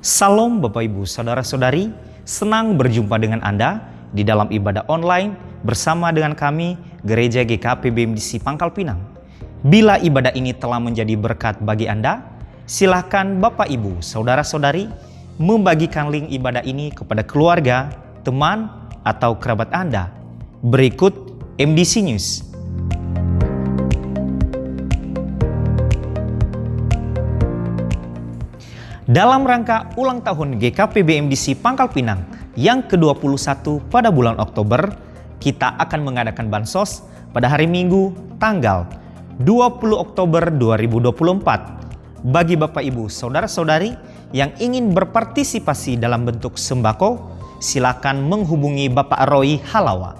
Salam Bapak Ibu Saudara-saudari, senang berjumpa dengan Anda di dalam ibadah online bersama dengan kami Gereja GKP BMDC Pangkal Pinang. Bila ibadah ini telah menjadi berkat bagi Anda, silakan Bapak Ibu Saudara-saudari membagikan link ibadah ini kepada keluarga, teman, atau kerabat Anda. Berikut MDC News. Dalam rangka ulang tahun GKP BMDC Pangkal Pinang yang ke-21 pada bulan Oktober, kita akan mengadakan bansos pada hari Minggu tanggal 20 Oktober 2024. Bagi Bapak Ibu Saudara-saudari yang ingin berpartisipasi dalam bentuk sembako, silakan menghubungi Bapak Roy Halawa.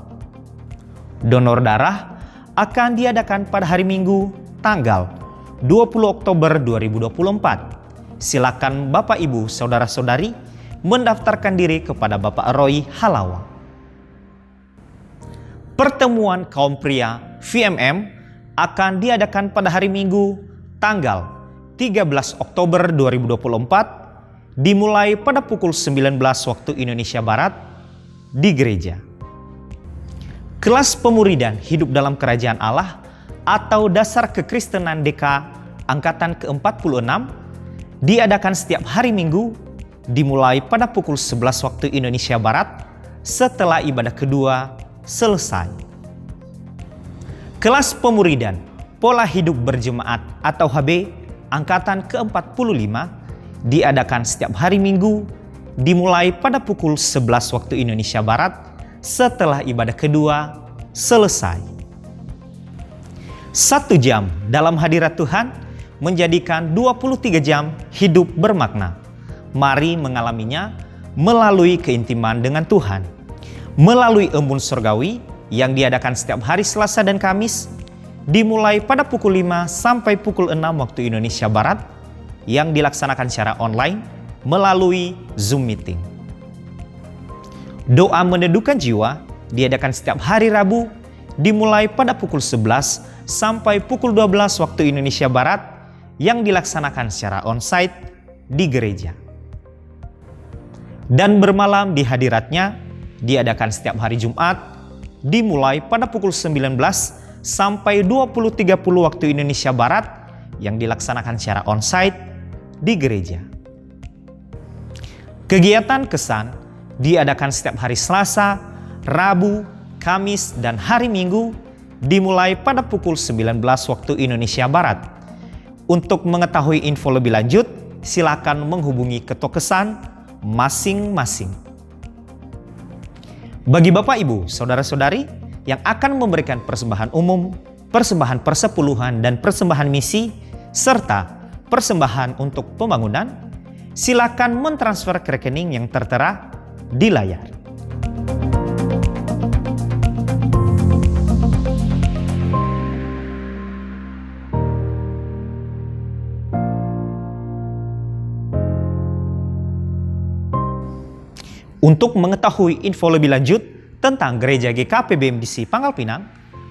Donor darah akan diadakan pada hari Minggu tanggal 20 Oktober 2024. Silakan Bapak Ibu Saudara-saudari mendaftarkan diri kepada Bapak Roy Halawa. Pertemuan kaum pria VMM akan diadakan pada hari Minggu tanggal 13 Oktober 2024 dimulai pada pukul 19 waktu Indonesia Barat di gereja. Kelas pemuridan hidup dalam kerajaan Allah atau dasar kekristenan DK angkatan ke-46 diadakan setiap hari Minggu dimulai pada pukul 11 waktu Indonesia Barat setelah ibadah kedua selesai. Kelas pemuridan pola hidup berjemaat atau HB angkatan ke-45 diadakan setiap hari Minggu dimulai pada pukul 11 waktu Indonesia Barat setelah ibadah kedua selesai. 1 jam dalam hadirat Tuhan menjadikan 23 jam hidup bermakna. Mari mengalaminya melalui keintiman dengan Tuhan. Melalui embun surgawi yang diadakan setiap hari Selasa dan Kamis, dimulai pada pukul 5 sampai pukul 6 waktu Indonesia Barat, yang dilaksanakan secara online melalui Zoom meeting. Doa meneduhkan jiwa diadakan setiap hari Rabu, dimulai pada pukul 11 sampai pukul 12 waktu Indonesia Barat, yang dilaksanakan secara onsite di gereja. Dan bermalam di hadiratnya diadakan setiap hari Jumat dimulai pada pukul 19 sampai 20.30 waktu Indonesia Barat yang dilaksanakan secara onsite di gereja. Kegiatan kesan diadakan setiap hari Selasa, Rabu, Kamis, dan hari Minggu dimulai pada pukul 19 waktu Indonesia Barat. Untuk mengetahui info lebih lanjut, silakan menghubungi ketua kesan masing-masing. Bagi Bapak Ibu, Saudara-saudari yang akan memberikan persembahan umum, persembahan persepuluhan dan persembahan misi, serta persembahan untuk pembangunan, silakan mentransfer ke rekening yang tertera di layar. Untuk mengetahui info lebih lanjut tentang Gereja GKP BMDC Pangkal Pinang,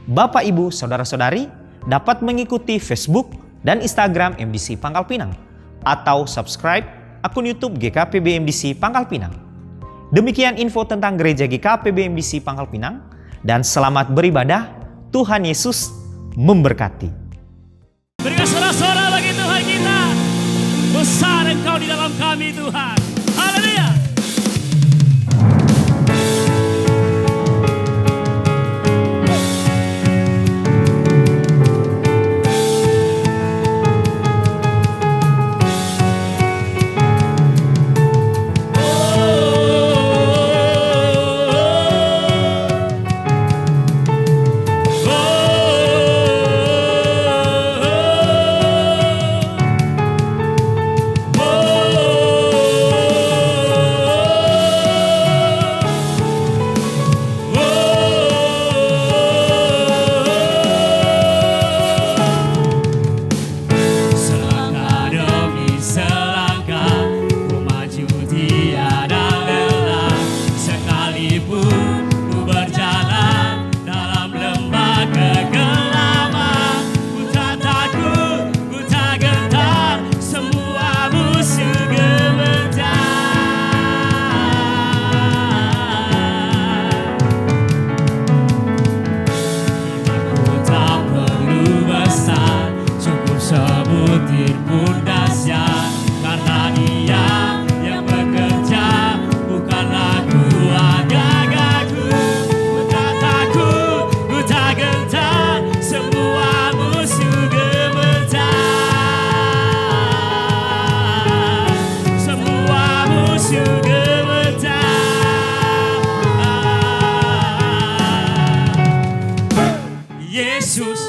Bapak Ibu Saudara-saudari dapat mengikuti Facebook dan Instagram MDC Pangkal Pinang atau subscribe akun YouTube GKP BMDC Pangkal Pinang. Demikian info tentang Gereja GKP BMDC Pangkal Pinang, dan selamat beribadah. Tuhan Yesus memberkati. Berikan sorak-sorai bagi Tuhan kita. Besar Engkau di dalam kami, Tuhan. Haleluya. Sekalipun ku berjalan dalam lembah Yesus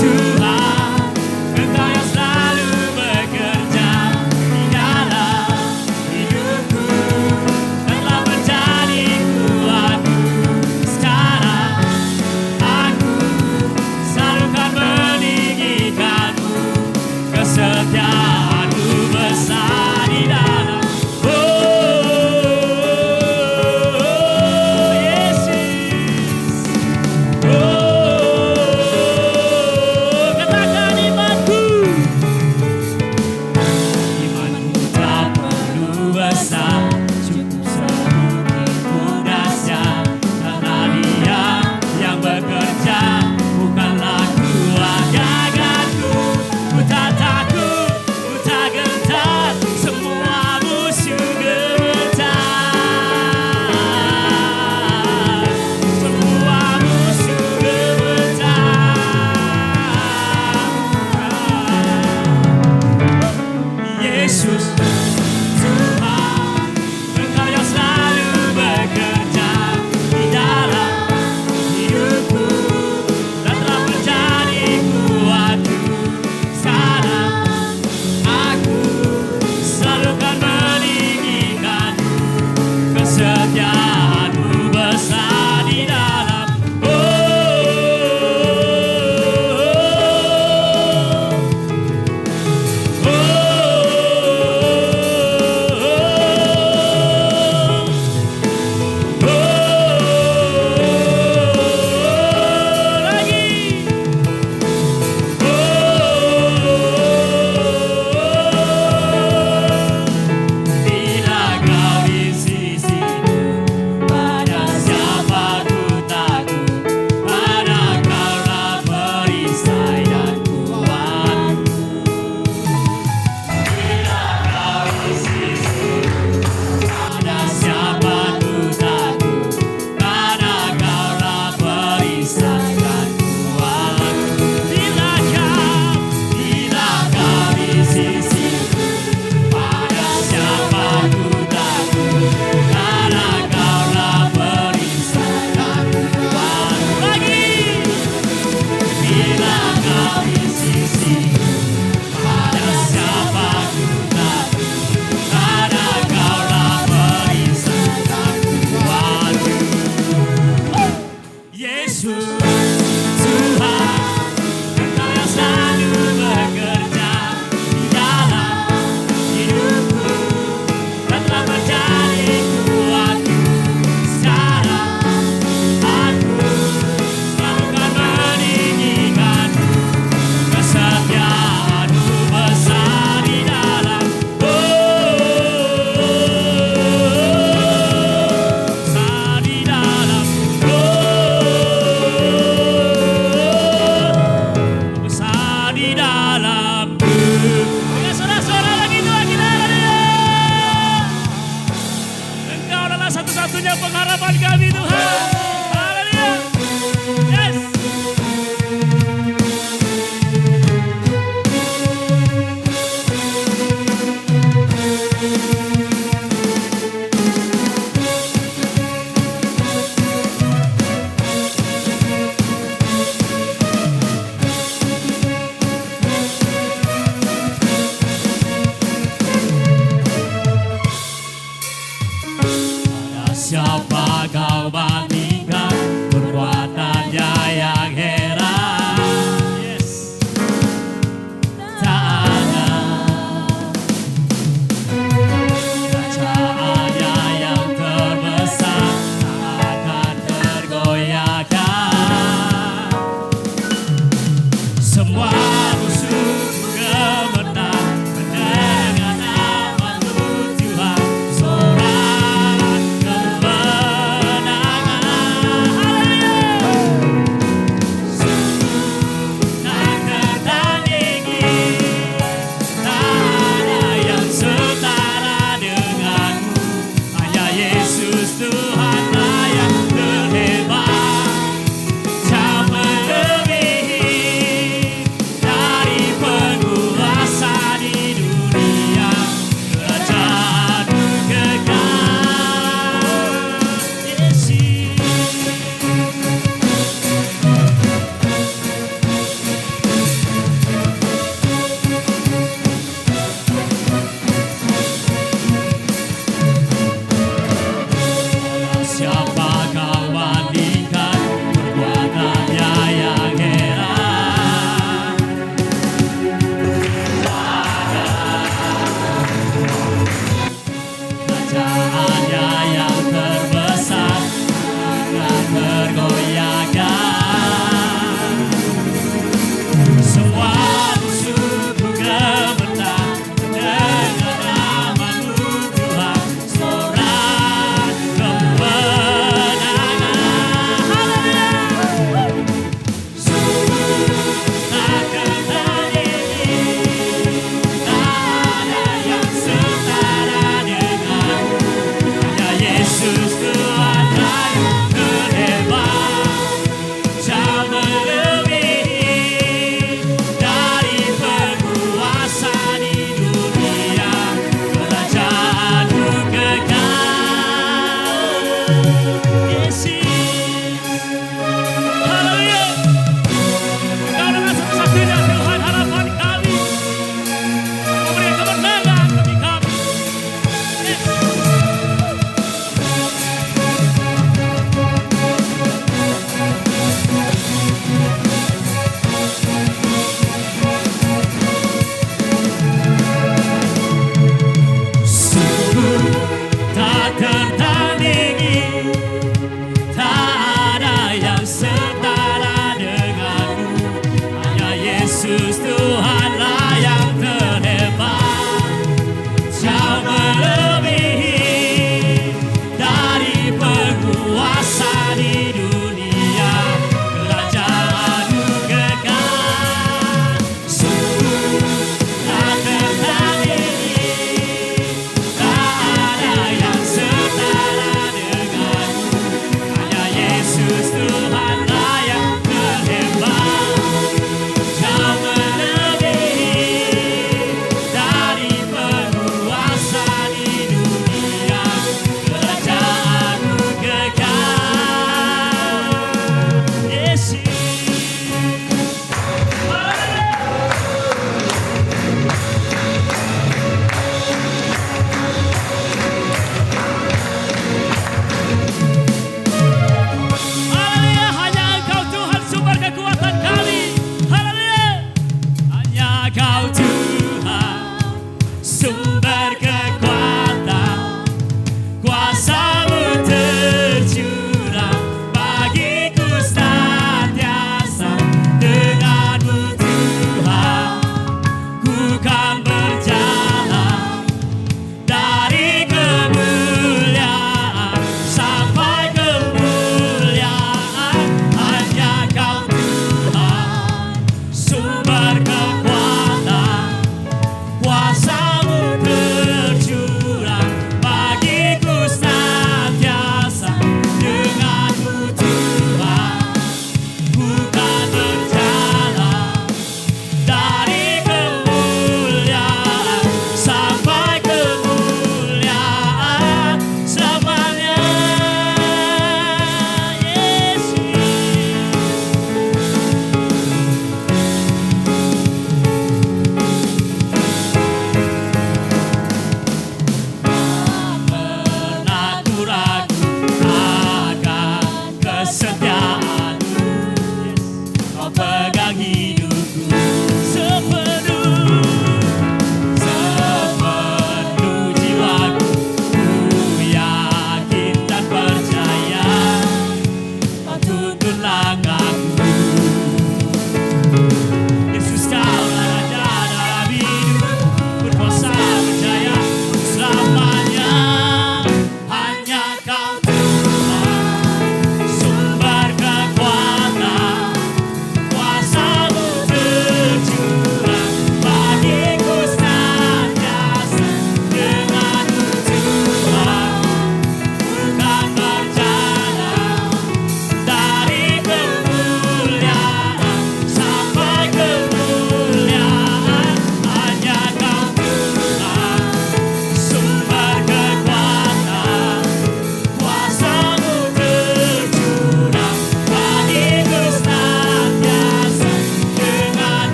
Tuhan, Engkau yang selalu bekerja di dalam hidupku, telah menjadi kuatku. Sekarang aku selalu kan meninggikanmu, kesetiaanmu besar di dalam. Yesus,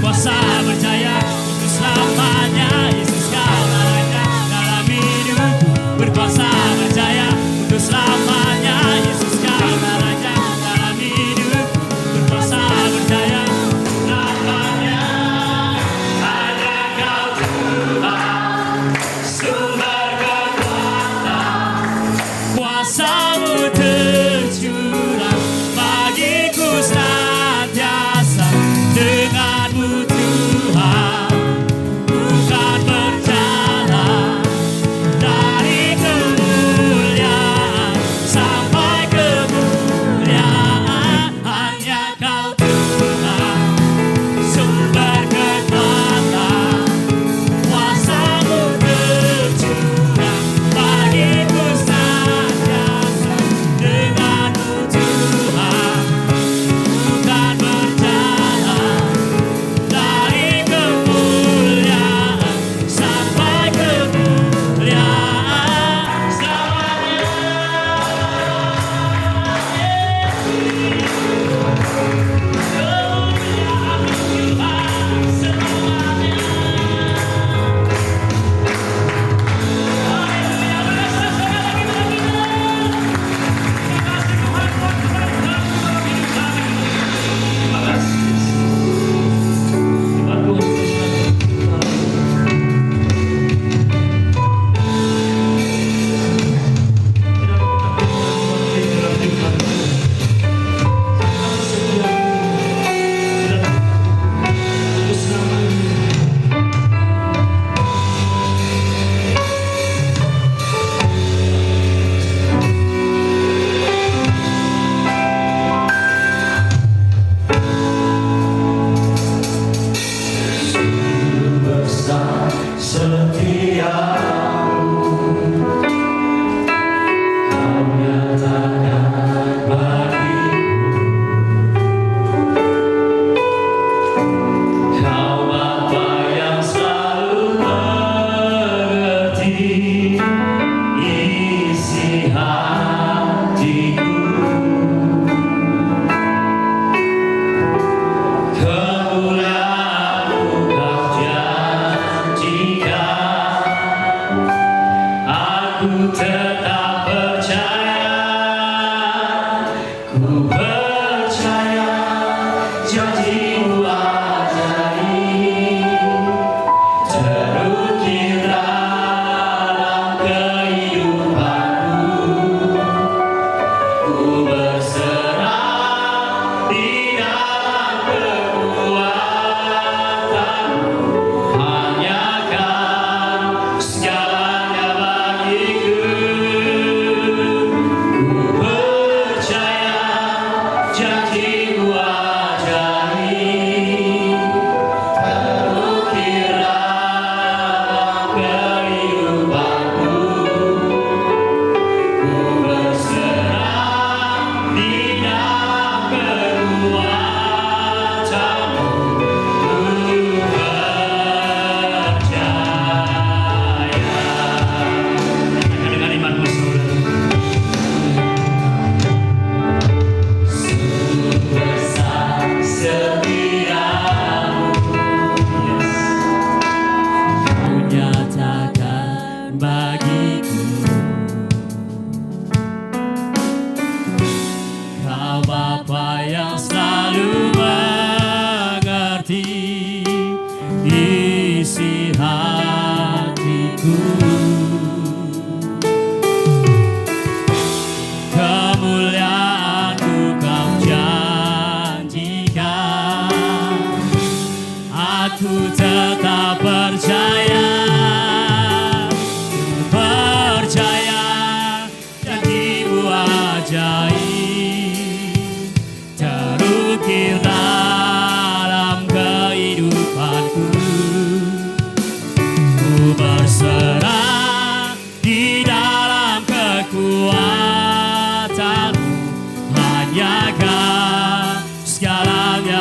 berkuasa berjaya untuk selamanya. Yesus kaulah raja dalam hidupku, berkuasa berjaya untuk selamanya. Yesus kaulah raja dalam hidupku, berkuasa berjaya selamanya. Hanya Kau Tuhan, sumber kekuatan, kuasa-Mu tercurah bagiku senantiasa. Dengan-Mu Tuhan, bukan berjalan dari kemuliaan sampai kemuliaan. Hanya Kau Tuhan, sumber kekuatan, kuasa-Mu tercurah bagiku senantiasa. Dengan-Mu Tuhan, bukan berjalan dari kemuliaan sampai kemuliaan selamanya.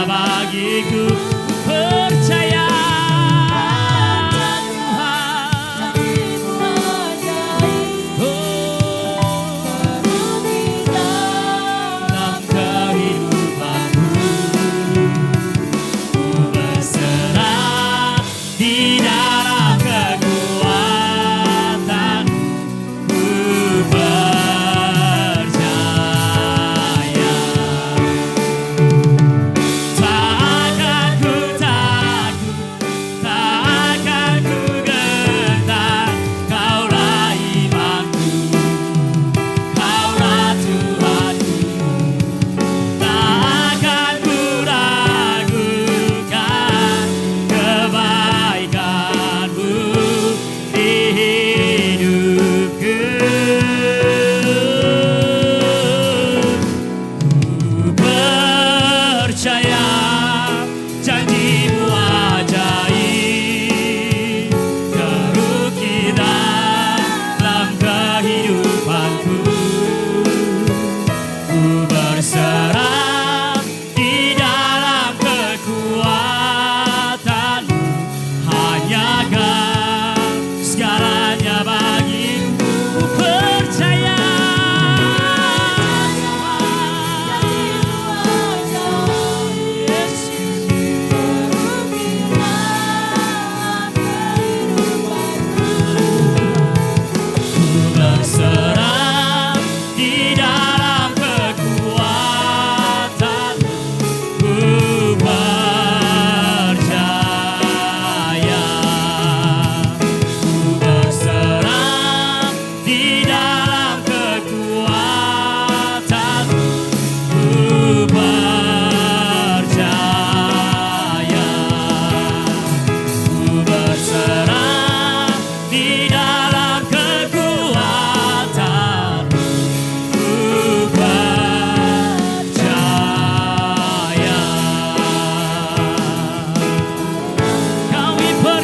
bagiku percaya.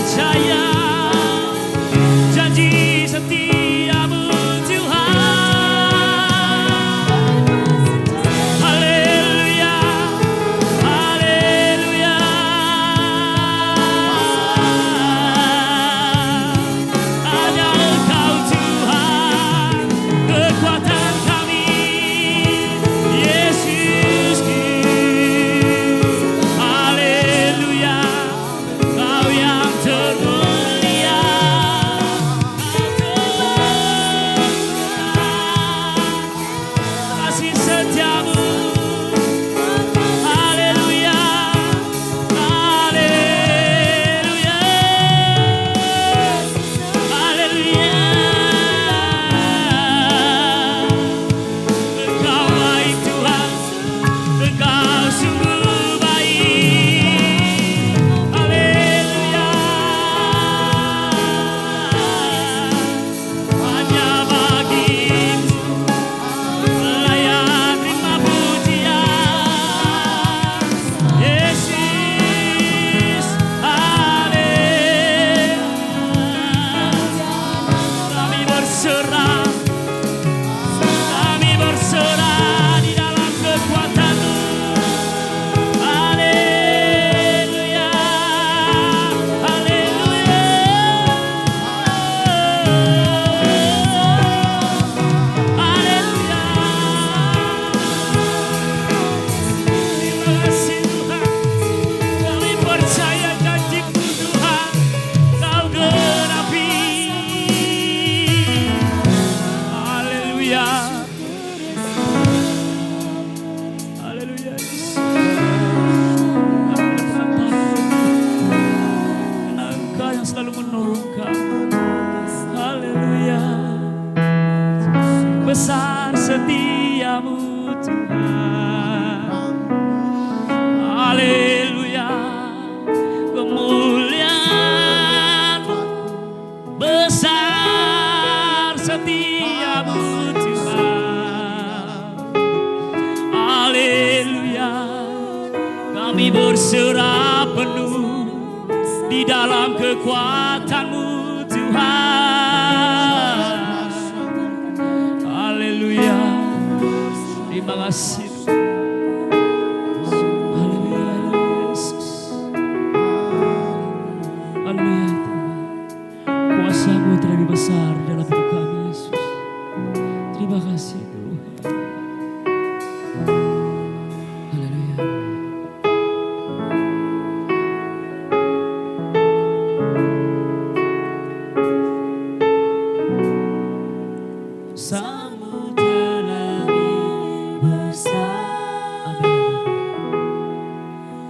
percaya janji setiamu Tuhan. Haleluya, haleluya. Hanya Engkau Tuhan, kekuatan kami, Yesusku. Haleluya, Kau yang termulia, kasih setiamu. Haleluya, haleluya, haleluya. Engkau baik Tuhan, Engkau sungguh baik. Haleluya, hanya bagimu layak terima pujian, Yesus. Haleluya, kami berserah di dalam kekuatan-Mu. Haleluya, haleluya, haleluya. Terima kasih Tuhan, kami percaya janji-Mu Tuhan, Kau genapi. Haleluya, haleluya. Karena Engkau yang selalu menolong kami. Haleluya, besar setiamu Tuhan. Haleluya, kemuliaan-Mu, besar setiamu Tuhan. Haleluya, kami berserah penuh di dalam kekuatan-Mu Tuhan. Haleluya, terima kasih. Haleluya, Yesus. Haleluya Tuhan, kuasa-Mu terlebih besar dalam hidup kami Yesus. Terima kasih Tuhan. Haleluya. Samudra lebih besar,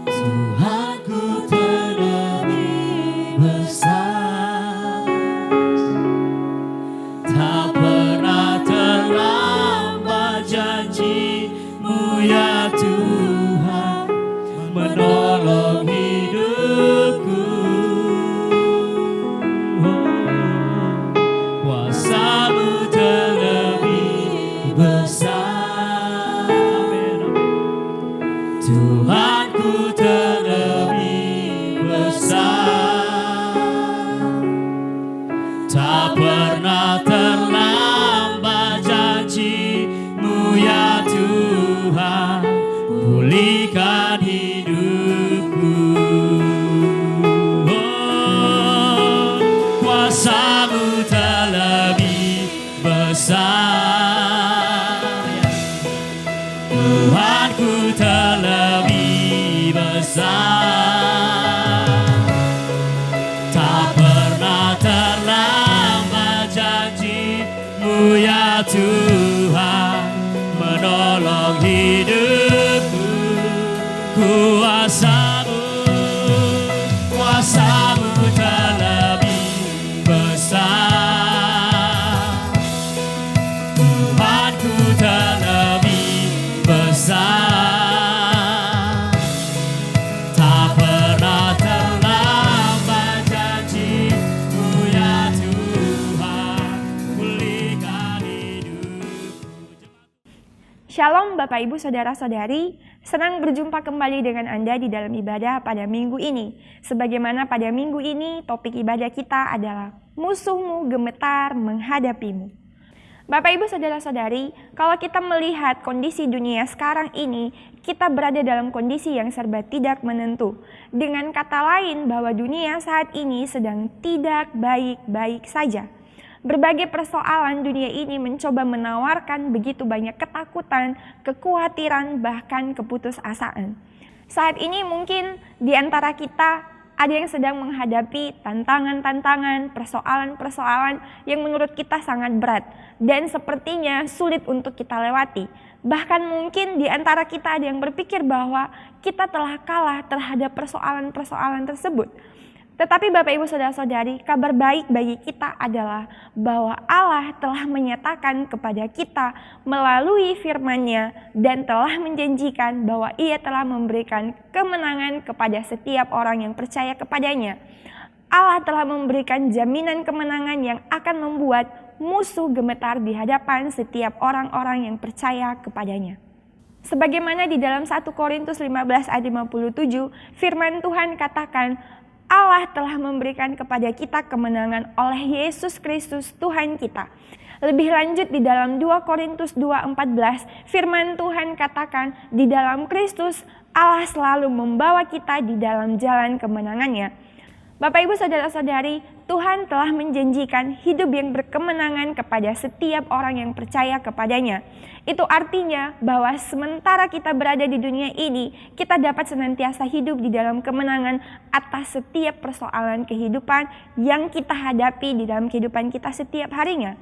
Tuhanku terlebih besar, tak pernah terlambat janji-Mu ya Tuhan, menolong hidupku. Kuasa-Mu terlebih besar, Tuhanku terlebih besar, tak pernah terlambat janji-Mu ya Tuhan, pulihkan hidupku. Oh, kuasa-Mu terlebih besar, Tuhanku terlebih besar, tak pernah terlambat janji-Mu ya Tuhan, menolong hidupku. Kuasa-Mu terlebih besar, Tuhanku terlebih besar, tak pernah terlambat janji-Mu ya Tuhan, pulihkan hidup. Shalom Bapak Ibu Saudara-saudari, senang berjumpa kembali dengan Anda di dalam ibadah pada minggu ini. Sebagaimana pada minggu ini topik ibadah kita adalah musuhmu gemetar menghadapimu. Bapak Ibu Saudara-saudari, kalau kita melihat kondisi dunia sekarang ini, kita berada dalam kondisi yang serba tidak menentu. Dengan kata lain bahwa dunia saat ini sedang tidak baik-baik saja. Berbagai persoalan dunia ini mencoba menawarkan begitu banyak ketakutan, kekhawatiran, bahkan keputusasaan. Saat ini mungkin di antara kita ada yang sedang menghadapi tantangan-tantangan, persoalan-persoalan yang menurut kita sangat berat dan sepertinya sulit untuk kita lewati. Bahkan mungkin di antara kita ada yang berpikir bahwa kita telah kalah terhadap persoalan-persoalan tersebut. Tetapi Bapak Ibu Saudara-saudari, kabar baik bagi kita adalah bahwa Allah telah menyatakan kepada kita melalui firman-Nya dan telah menjanjikan bahwa Ia telah memberikan kemenangan kepada setiap orang yang percaya kepadanya. Allah telah memberikan jaminan kemenangan yang akan membuat musuh gemetar di hadapan setiap orang-orang yang percaya kepadanya. Sebagaimana di dalam 1 Korintus 15 ayat 57, firman Tuhan katakan, Allah telah memberikan kepada kita kemenangan oleh Yesus Kristus Tuhan kita. Lebih lanjut di dalam 2 Korintus 2:14, firman Tuhan katakan, di dalam Kristus Allah selalu membawa kita di dalam jalan kemenangannya. Bapak Ibu Saudara-saudari, Tuhan telah menjanjikan hidup yang berkemenangan kepada setiap orang yang percaya kepadanya. Itu artinya bahwa sementara kita berada di dunia ini, kita dapat senantiasa hidup di dalam kemenangan atas setiap persoalan kehidupan yang kita hadapi di dalam kehidupan kita setiap harinya.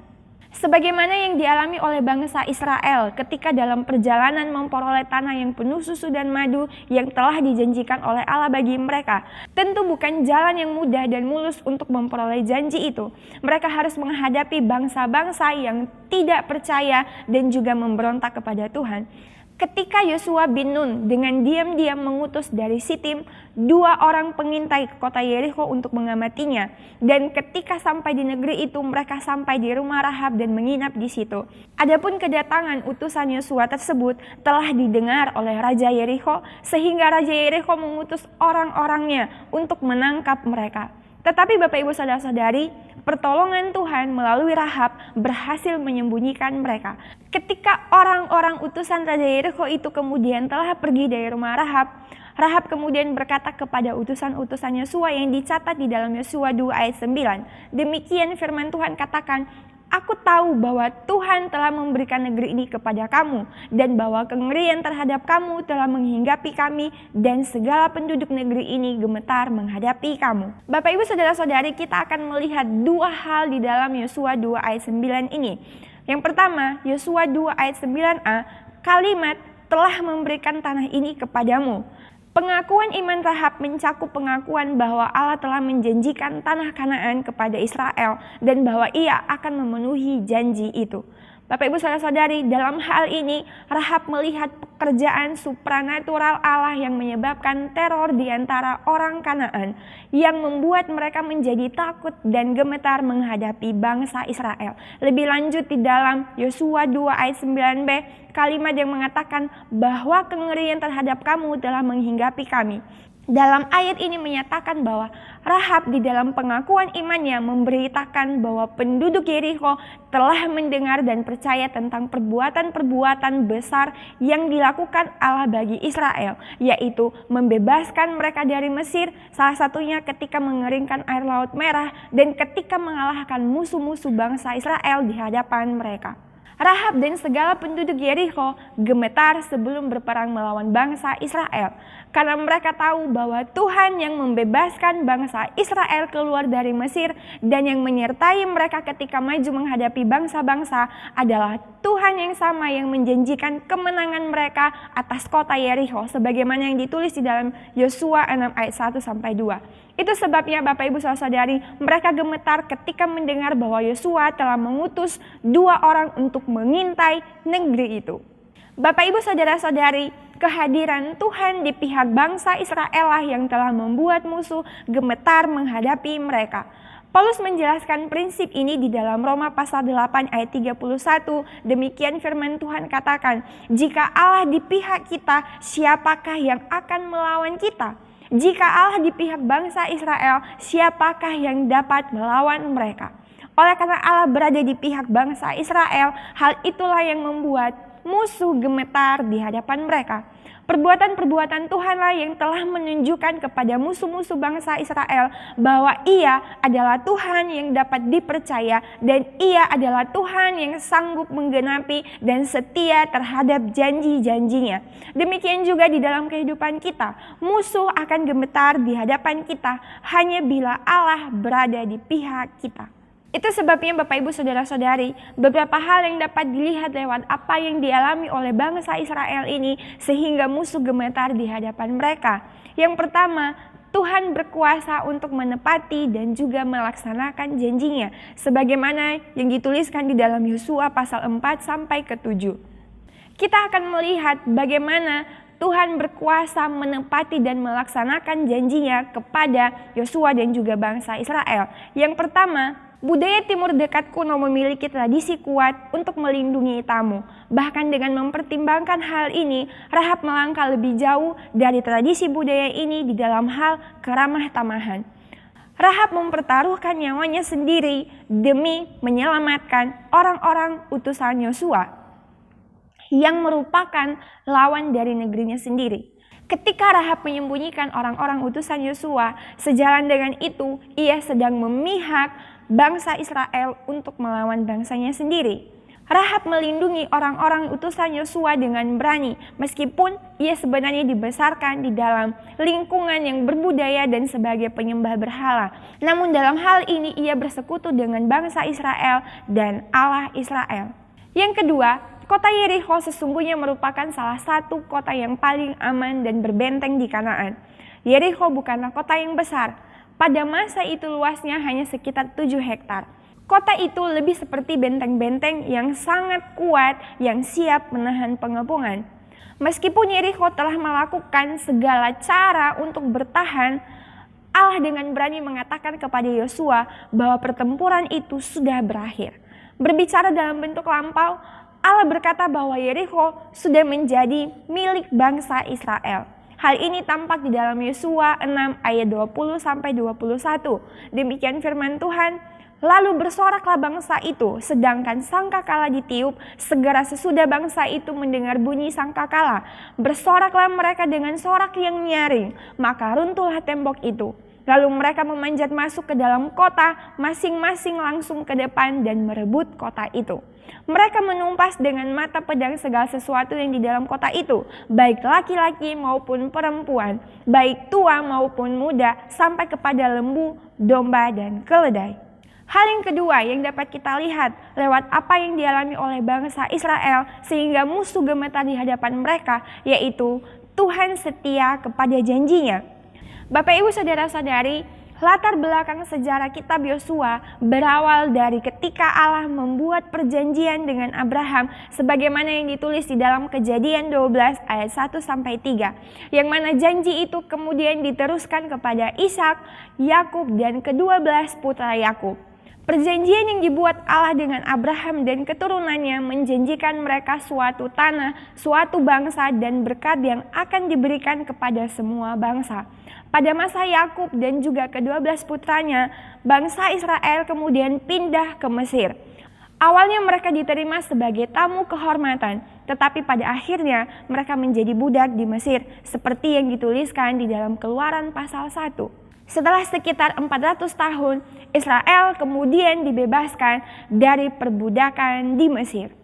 Sebagaimana yang dialami oleh bangsa Israel ketika dalam perjalanan memperoleh tanah yang penuh susu dan madu yang telah dijanjikan oleh Allah bagi mereka. Tentu bukan jalan yang mudah dan mulus untuk memperoleh janji itu. Mereka harus menghadapi bangsa-bangsa yang tidak percaya dan juga memberontak kepada Tuhan. Ketika Yosua bin Nun dengan diam-diam mengutus dari Sitim 2 orang pengintai ke kota Yerikho untuk mengamatinya. Dan ketika sampai di negeri itu, mereka sampai di rumah Rahab dan menginap di situ. Adapun kedatangan utusan Yosua tersebut telah didengar oleh Raja Yerikho, sehingga Raja Yerikho mengutus orang-orangnya untuk menangkap mereka. Tetapi Bapak Ibu Saudara-saudari, pertolongan Tuhan melalui Rahab berhasil menyembunyikan mereka. Ketika orang-orang utusan Raja Yerikho itu kemudian telah pergi dari rumah Rahab, Rahab kemudian berkata kepada utusan-utusan Yosua yang dicatat di dalam Yosua 2 ayat 9. Demikian firman Tuhan katakan, aku tahu bahwa Tuhan telah memberikan negeri ini kepada kamu dan bahwa kengerian terhadap kamu telah menghinggapi kami dan segala penduduk negeri ini gemetar menghadapi kamu. Bapak Ibu Saudara-saudari, kita akan melihat 2 hal di dalam Yosua 2 ayat 9 ini. Yang pertama, Yosua 2 ayat 9a, kalimat telah memberikan tanah ini kepadamu. Pengakuan iman Rahab mencakup pengakuan bahwa Allah telah menjanjikan tanah Kanaan kepada Israel dan bahwa Ia akan memenuhi janji itu. Bapak Ibu Saudara-saudari, dalam hal ini Rahab melihat pekerjaan supranatural Allah yang menyebabkan teror di antara orang Kanaan yang membuat mereka menjadi takut dan gemetar menghadapi bangsa Israel. Lebih lanjut di dalam Yosua 2 ayat 9b, kalimat yang mengatakan bahwa kengerian terhadap kamu telah menghinggapi kami. Dalam ayat ini menyatakan bahwa Rahab di dalam pengakuan imannya memberitakan bahwa penduduk Yerikho telah mendengar dan percaya tentang perbuatan-perbuatan besar yang dilakukan Allah bagi Israel, yaitu membebaskan mereka dari Mesir, salah satunya ketika mengeringkan air Laut Merah dan ketika mengalahkan musuh-musuh bangsa Israel di hadapan mereka. Rahab dan segala penduduk Yerikho gemetar sebelum berperang melawan bangsa Israel. Karena mereka tahu bahwa Tuhan yang membebaskan bangsa Israel keluar dari Mesir dan yang menyertai mereka ketika maju menghadapi bangsa-bangsa adalah Tuhan yang sama yang menjanjikan kemenangan mereka atas kota Yerikho sebagaimana yang ditulis di dalam Yosua 6 ayat 1-2. Itu sebabnya Bapak Ibu Saudara-saudari, mereka gemetar ketika mendengar bahwa Yosua telah mengutus 2 orang untuk mengintai negeri itu. Bapak Ibu Saudara-saudari, kehadiran Tuhan di pihak bangsa Israel lah yang telah membuat musuh gemetar menghadapi mereka. Paulus menjelaskan prinsip ini di dalam Roma pasal 8 ayat 31. Demikian firman Tuhan katakan, jika Allah di pihak kita, siapakah yang akan melawan kita? Jika Allah di pihak bangsa Israel, siapakah yang dapat melawan mereka? Oleh karena Allah berada di pihak bangsa Israel, hal itulah yang membuat musuh gemetar di hadapan mereka. Perbuatan-perbuatan Tuhanlah yang telah menunjukkan kepada musuh-musuh bangsa Israel bahwa Ia adalah Tuhan yang dapat dipercaya dan Ia adalah Tuhan yang sanggup menggenapi dan setia terhadap janji-janjinya. Demikian juga di dalam kehidupan kita, musuh akan gemetar di hadapan kita hanya bila Allah berada di pihak kita. Itu sebabnya Bapak Ibu Saudara-saudari, beberapa hal yang dapat dilihat lewat apa yang dialami oleh bangsa Israel ini sehingga musuh gemetar di hadapan mereka. Yang pertama, Tuhan berkuasa untuk menepati dan juga melaksanakan janjinya, sebagaimana yang dituliskan di dalam Yosua pasal 4 sampai ke 7. Kita akan melihat bagaimana Tuhan berkuasa menepati dan melaksanakan janjinya kepada Yosua dan juga bangsa Israel. Yang pertama, budaya Timur Dekat kuno memiliki tradisi kuat untuk melindungi tamu. Bahkan dengan mempertimbangkan hal ini, Rahab melangkah lebih jauh dari tradisi budaya ini di dalam hal keramah tamahan. Rahab mempertaruhkan nyawanya sendiri demi menyelamatkan orang-orang utusan Yosua yang merupakan lawan dari negerinya sendiri. Ketika Rahab menyembunyikan orang-orang utusan Yosua, sejalan dengan itu ia sedang memihak bangsa Israel untuk melawan bangsanya sendiri. Rahab melindungi orang-orang utusan Yosua dengan berani, meskipun ia sebenarnya dibesarkan di dalam lingkungan yang berbudaya dan sebagai penyembah berhala. Namun dalam hal ini ia bersekutu dengan bangsa Israel dan Allah Israel. Yang kedua, kota Yerikho sesungguhnya merupakan salah satu kota yang paling aman dan berbenteng di Kanaan. Yerikho bukanlah kota yang besar. Pada masa itu luasnya hanya sekitar 7 hektar. Kota itu lebih seperti benteng-benteng yang sangat kuat yang siap menahan pengepungan. Meskipun Yerikho telah melakukan segala cara untuk bertahan, Allah dengan berani mengatakan kepada Yosua bahwa pertempuran itu sudah berakhir. Berbicara dalam bentuk lampau, Allah berkata bahwa Yerikho sudah menjadi milik bangsa Israel. Hal ini tampak di dalam Yosua 6 ayat 20-21. Demikian firman Tuhan, lalu bersoraklah bangsa itu, sedangkan sangkakala ditiup, segera sesudah bangsa itu mendengar bunyi sangkakala. Bersoraklah mereka dengan sorak yang nyaring, maka runtuhlah tembok itu. Lalu mereka memanjat masuk ke dalam kota, masing-masing langsung ke depan dan merebut kota itu. Mereka menumpas dengan mata pedang segala sesuatu yang di dalam kota itu, baik laki-laki maupun perempuan, baik tua maupun muda, sampai kepada lembu, domba, dan keledai. Hal yang kedua yang dapat kita lihat lewat apa yang dialami oleh bangsa Israel sehingga musuh gemetar di hadapan mereka, yaitu Tuhan setia kepada janjinya. Bapak Ibu Saudara-saudari, latar belakang sejarah kitab Yosua berawal dari ketika Allah membuat perjanjian dengan Abraham sebagaimana yang ditulis di dalam Kejadian 12 ayat 1-3, yang mana janji itu kemudian diteruskan kepada Ishak, Yakub, dan ke-12 putra Yakub. Perjanjian yang dibuat Allah dengan Abraham dan keturunannya menjanjikan mereka suatu tanah, suatu bangsa, dan berkat yang akan diberikan kepada semua bangsa. Pada masa Yakub dan juga ke-12 putranya, bangsa Israel kemudian pindah ke Mesir. Awalnya mereka diterima sebagai tamu kehormatan, tetapi pada akhirnya mereka menjadi budak di Mesir, seperti yang dituliskan di dalam Keluaran pasal 1. Setelah sekitar 400 tahun, Israel kemudian dibebaskan dari perbudakan di Mesir.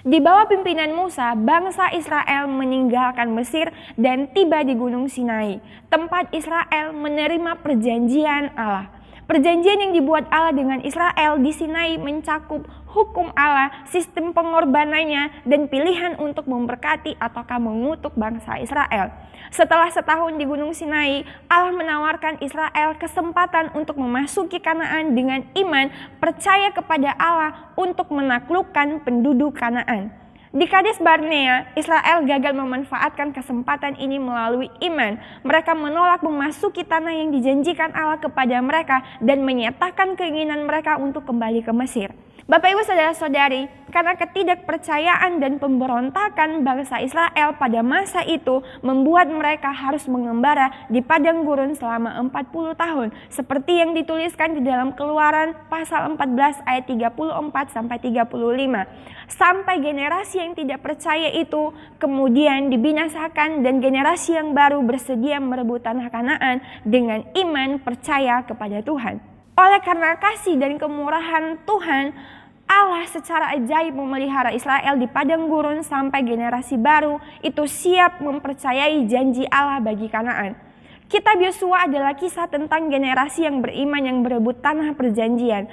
Di bawah pimpinan Musa, bangsa Israel meninggalkan Mesir dan tiba di Gunung Sinai, tempat Israel menerima perjanjian Allah. Perjanjian yang dibuat Allah dengan Israel di Sinai mencakup hukum Allah, sistem pengorbanannya, dan pilihan untuk memberkati ataukah mengutuk bangsa Israel. Setelah setahun di Gunung Sinai, Allah menawarkan Israel kesempatan untuk memasuki Kanaan dengan iman, percaya kepada Allah untuk menaklukkan penduduk Kanaan. Di Kades Barnea, Israel gagal memanfaatkan kesempatan ini melalui iman. Mereka menolak memasuki tanah yang dijanjikan Allah kepada mereka dan menyatakan keinginan mereka untuk kembali ke Mesir. Bapak Ibu Saudara-saudari, karena ketidakpercayaan dan pemberontakan bangsa Israel pada masa itu membuat mereka harus mengembara di padang gurun selama 40 tahun. Seperti yang dituliskan di dalam Keluaran pasal 14 ayat 34 sampai 35. Sampai generasi yang tidak percaya itu kemudian dibinasakan dan generasi yang baru bersedia merebut tanah Kanaan dengan iman percaya kepada Tuhan. Oleh karena kasih dan kemurahan Tuhan, Allah secara ajaib memelihara Israel di padang gurun sampai generasi baru itu siap mempercayai janji Allah bagi Kanaan. Kitab Yosua adalah kisah tentang generasi yang beriman yang berebut tanah perjanjian.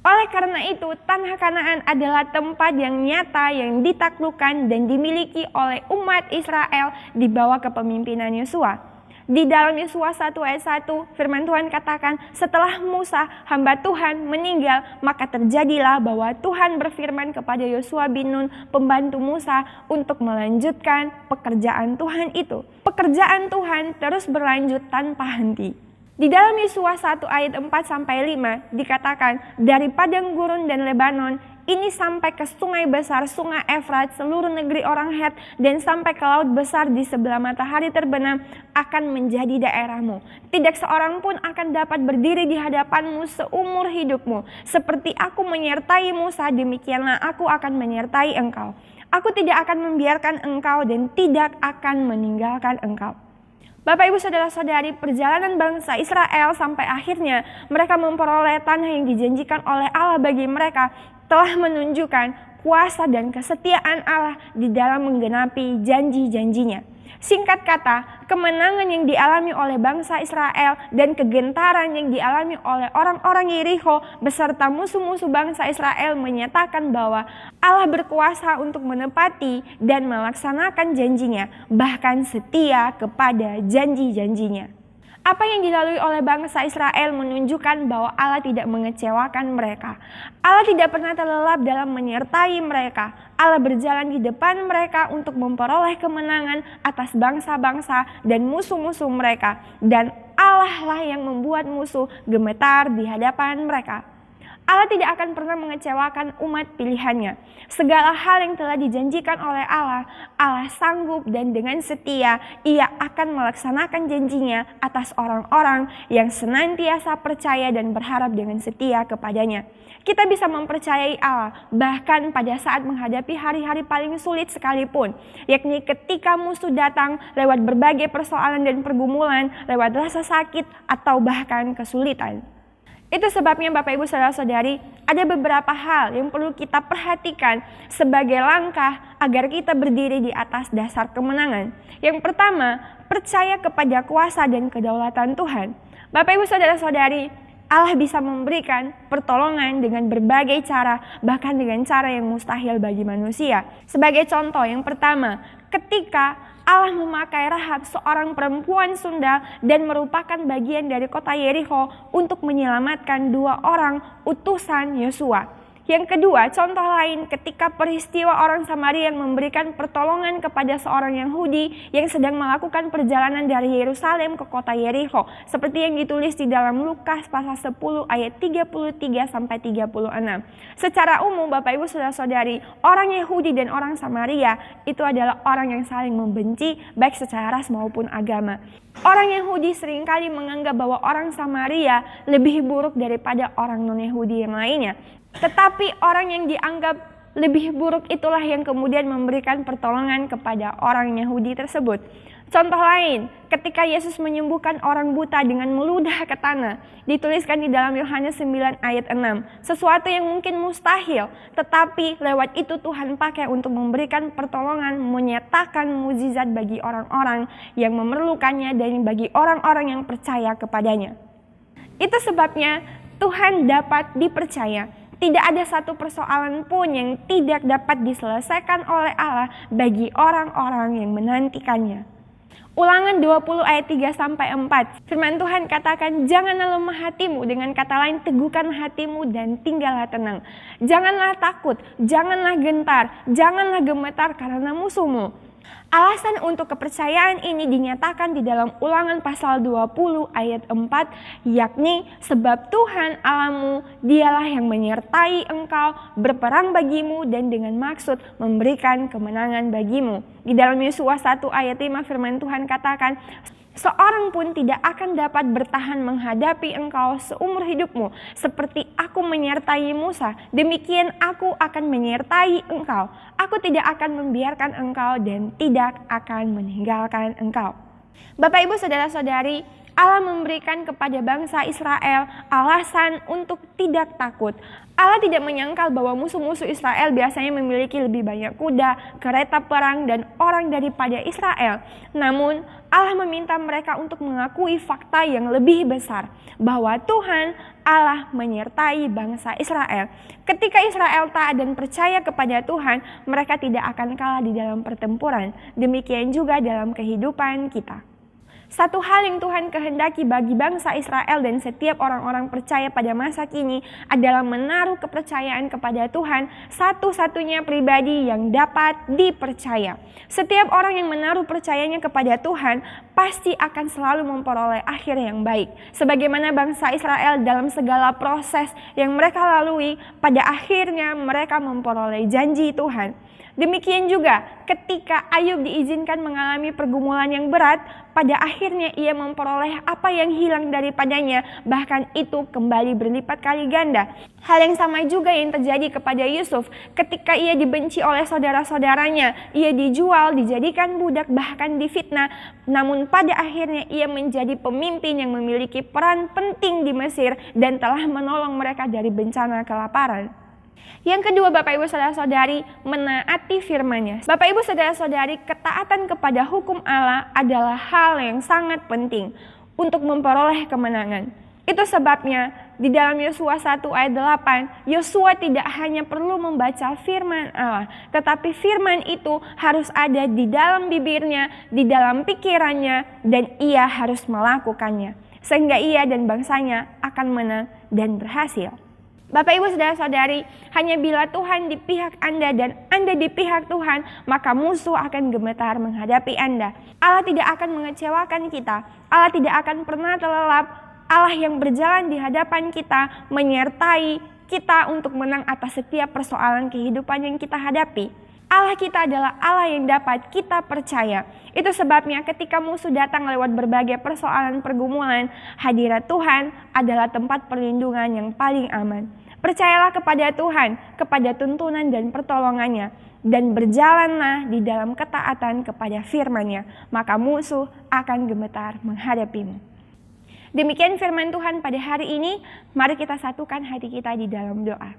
Oleh karena itu, tanah Kanaan adalah tempat yang nyata yang ditaklukkan dan dimiliki oleh umat Israel di bawah kepemimpinan Yosua. Di dalam Yosua 1 ayat 1, firman Tuhan katakan, setelah Musa, hamba Tuhan, meninggal, maka terjadilah bahwa Tuhan berfirman kepada Yosua bin Nun, pembantu Musa, untuk melanjutkan pekerjaan Tuhan itu. Pekerjaan Tuhan terus berlanjut tanpa henti. Di dalam Yosua 1 ayat 4-5 dikatakan, dari padang gurun dan Lebanon, ini sampai ke sungai besar, sungai Efrat, seluruh negeri orang Het, dan sampai ke laut besar di sebelah matahari terbenam akan menjadi daerahmu. Tidak seorang pun akan dapat berdiri di hadapanmu seumur hidupmu. Seperti aku menyertai Musa, demikianlah aku akan menyertai engkau. Aku tidak akan membiarkan engkau dan tidak akan meninggalkan engkau. Bapak Ibu Saudara-saudari, perjalanan bangsa Israel sampai akhirnya mereka memperoleh tanah yang dijanjikan oleh Allah bagi mereka telah menunjukkan kuasa dan kesetiaan Allah di dalam menggenapi janji-janjinya. Singkat kata, kemenangan yang dialami oleh bangsa Israel dan kegentaran yang dialami oleh orang-orang Yerikho beserta musuh-musuh bangsa Israel menyatakan bahwa Allah berkuasa untuk menepati dan melaksanakan janjinya, bahkan setia kepada janji-janjinya. Apa yang dilalui oleh bangsa Israel menunjukkan bahwa Allah tidak mengecewakan mereka. Allah tidak pernah terlelap dalam menyertai mereka. Allah berjalan di depan mereka untuk memperoleh kemenangan atas bangsa-bangsa dan musuh-musuh mereka. Dan Allah lah yang membuat musuh gemetar di hadapan mereka. Allah tidak akan pernah mengecewakan umat pilihannya. Segala hal yang telah dijanjikan oleh Allah, Allah sanggup dan dengan setia Ia akan melaksanakan janjinya atas orang-orang yang senantiasa percaya dan berharap dengan setia kepadanya. Kita bisa mempercayai Allah bahkan pada saat menghadapi hari-hari paling sulit sekalipun, yakni ketika musuh datang lewat berbagai persoalan dan pergumulan, lewat rasa sakit atau bahkan kesulitan. Itu sebabnya Bapak Ibu Saudara-saudari, ada beberapa hal yang perlu kita perhatikan sebagai langkah agar kita berdiri di atas dasar kemenangan. Yang pertama, percaya kepada kuasa dan kedaulatan Tuhan. Bapak Ibu Saudara-saudari, Allah bisa memberikan pertolongan dengan berbagai cara, bahkan dengan cara yang mustahil bagi manusia. Sebagai contoh, yang pertama, ketika Allah memakai Rahab, seorang perempuan Sunda, dan merupakan bagian dari kota Yerikho untuk menyelamatkan 2 orang utusan Yosua. Yang kedua, contoh lain ketika peristiwa orang Samaria yang memberikan pertolongan kepada seorang Yahudi yang sedang melakukan perjalanan dari Yerusalem ke kota Yerikho, seperti yang ditulis di dalam Lukas pasal 10 ayat 33-36. Secara umum Bapak Ibu Saudara-saudari, orang Yahudi dan orang Samaria itu adalah orang yang saling membenci baik secara ras maupun agama. Orang Yahudi seringkali menganggap bahwa orang Samaria lebih buruk daripada orang non-Yahudi yang lainnya. Tetapi orang yang dianggap lebih buruk itulah yang kemudian memberikan pertolongan kepada orang Yahudi tersebut. Contoh lain, ketika Yesus menyembuhkan orang buta dengan meludah ke tanah, dituliskan di dalam Yohanes 9 ayat 6. Sesuatu yang mungkin mustahil, tetapi lewat itu Tuhan pakai untuk memberikan pertolongan, menyatakan mukjizat bagi orang-orang yang memerlukannya dan bagi orang-orang yang percaya kepadanya. Itu sebabnya Tuhan dapat dipercaya. Tidak ada satu persoalan pun yang tidak dapat diselesaikan oleh Allah bagi orang-orang yang menantikannya. Ulangan 20 ayat 3-4. Firman Tuhan katakan, janganlah lemah hatimu, dengan kata lain teguhkan hatimu dan tinggallah tenang. Janganlah takut, janganlah gentar, janganlah gemetar karena musuhmu. Alasan untuk kepercayaan ini dinyatakan di dalam Ulangan pasal 20 ayat 4, yakni sebab Tuhan Allahmu dialah yang menyertai engkau, berperang bagimu dan dengan maksud memberikan kemenangan bagimu. Di dalam Yosua 1 ayat 5 firman Tuhan katakan, seorang pun tidak akan dapat bertahan menghadapi engkau seumur hidupmu. Seperti aku menyertai Musa, demikian aku akan menyertai engkau. Aku tidak akan membiarkan engkau dan tidak akan meninggalkan engkau. Bapak, Ibu, Saudara-saudari, Allah memberikan kepada bangsa Israel alasan untuk tidak takut. Allah tidak menyangkal bahwa musuh-musuh Israel biasanya memiliki lebih banyak kuda, kereta perang, dan orang daripada Israel. Namun, Allah meminta mereka untuk mengakui fakta yang lebih besar, bahwa Tuhan Allah menyertai bangsa Israel. Ketika Israel taat dan percaya kepada Tuhan, mereka tidak akan kalah di dalam pertempuran. Demikian juga dalam kehidupan kita. Satu hal yang Tuhan kehendaki bagi bangsa Israel dan setiap orang-orang percaya pada masa kini adalah menaruh kepercayaan kepada Tuhan, satu-satunya pribadi yang dapat dipercaya. Setiap orang yang menaruh percayanya kepada Tuhan pasti akan selalu memperoleh akhir yang baik. Sebagaimana bangsa Israel dalam segala proses yang mereka lalui, pada akhirnya mereka memperoleh janji Tuhan. Demikian juga ketika Ayub diizinkan mengalami pergumulan yang berat, pada akhirnya ia memperoleh apa yang hilang daripadanya, bahkan itu kembali berlipat kali ganda. Hal yang sama juga yang terjadi kepada Yusuf ketika ia dibenci oleh saudara-saudaranya, ia dijual, dijadikan budak, bahkan difitnah. Namun pada akhirnya ia menjadi pemimpin yang memiliki peran penting di Mesir dan telah menolong mereka dari bencana kelaparan. Yang kedua, Bapak Ibu Saudara-saudari, menaati firman-Nya. Bapak Ibu Saudara-saudari, ketaatan kepada hukum Allah adalah hal yang sangat penting untuk memperoleh kemenangan. Itu sebabnya di dalam Yosua 1 ayat 8, Yosua tidak hanya perlu membaca firman Allah, tetapi firman itu harus ada di dalam bibirnya, di dalam pikirannya, dan ia harus melakukannya. Sehingga ia dan bangsanya akan menang dan berhasil. Bapak Ibu Saudara-saudari, hanya bila Tuhan di pihak Anda dan Anda di pihak Tuhan, maka musuh akan gemetar menghadapi Anda. Allah tidak akan mengecewakan kita. Allah tidak akan pernah terlelap. Allah yang berjalan di hadapan kita, menyertai kita untuk menang atas setiap persoalan kehidupan yang kita hadapi. Allah kita adalah Allah yang dapat kita percaya. Itu sebabnya ketika musuh datang lewat berbagai persoalan pergumulan, hadirat Tuhan adalah tempat perlindungan yang paling aman. Percayalah kepada Tuhan, kepada tuntunan dan pertolongannya, dan berjalanlah di dalam ketaatan kepada firman-Nya, maka musuh akan gemetar menghadapimu. Demikian firman Tuhan pada hari ini, mari kita satukan hati kita di dalam doa.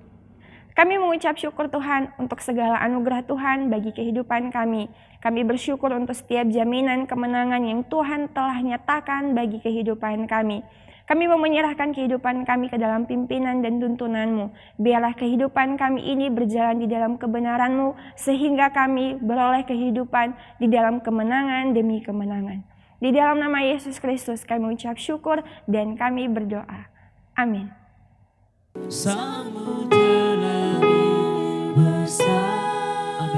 Kami mengucap syukur Tuhan untuk segala anugerah Tuhan bagi kehidupan kami. Kami bersyukur untuk setiap jaminan kemenangan yang Tuhan telah nyatakan bagi kehidupan kami. Kami mau menyerahkan kehidupan kami ke dalam pimpinan dan tuntunan-Mu. Biarlah kehidupan kami ini berjalan di dalam kebenaran-Mu, sehingga kami beroleh kehidupan di dalam kemenangan demi kemenangan. Di dalam nama Yesus Kristus kami mengucap syukur dan kami berdoa. Amin. Samudera besar,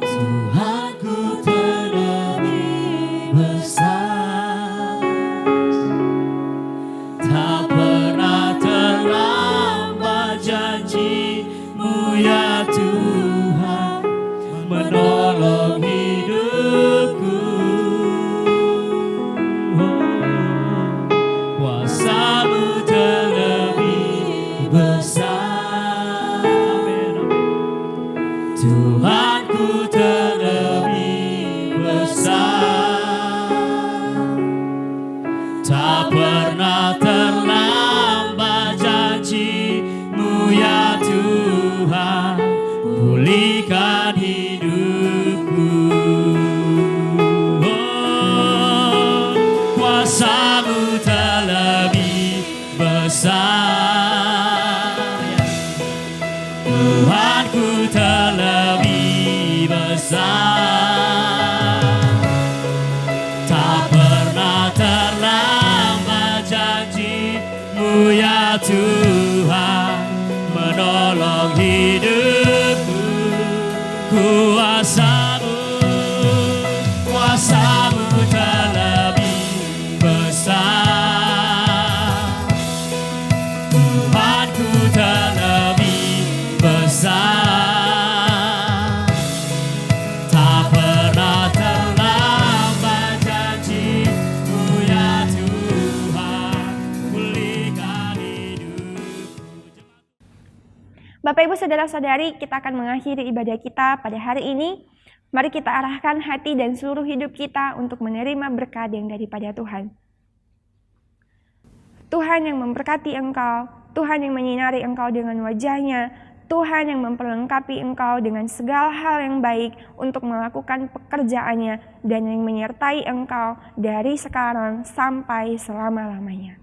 Tuhanku terlebih besar, tak pernah terlambat janji-Mu ya Tuhan, menolong hidupku. Kuasa-Mu terlebih besar, Tuhanku terlebih besar, tak pernah terlambat janji-Mu ya Tuhan, pulihkan hidupku. Oh, kuasa-Mu terlebih besar, Tuhanku terlebih besar, Tuhan menolong hidupku. Kuasamu terlebih besar. Tuhanku terlebih besar. Tak pernah terlambat janji-Mu ya Tuhan, pulihkan hidupku. Bapak Ibu Saudara-saudari, kita akan mengakhiri ibadah kita pada hari ini. Mari kita arahkan hati dan seluruh hidup kita untuk menerima berkat yang daripada Tuhan. Tuhan yang memberkati engkau, Tuhan yang menyinari engkau dengan wajah-Nya, Tuhan yang memperlengkapi engkau dengan segala hal yang baik untuk melakukan pekerjaannya dan yang menyertai engkau dari sekarang sampai selama-lamanya.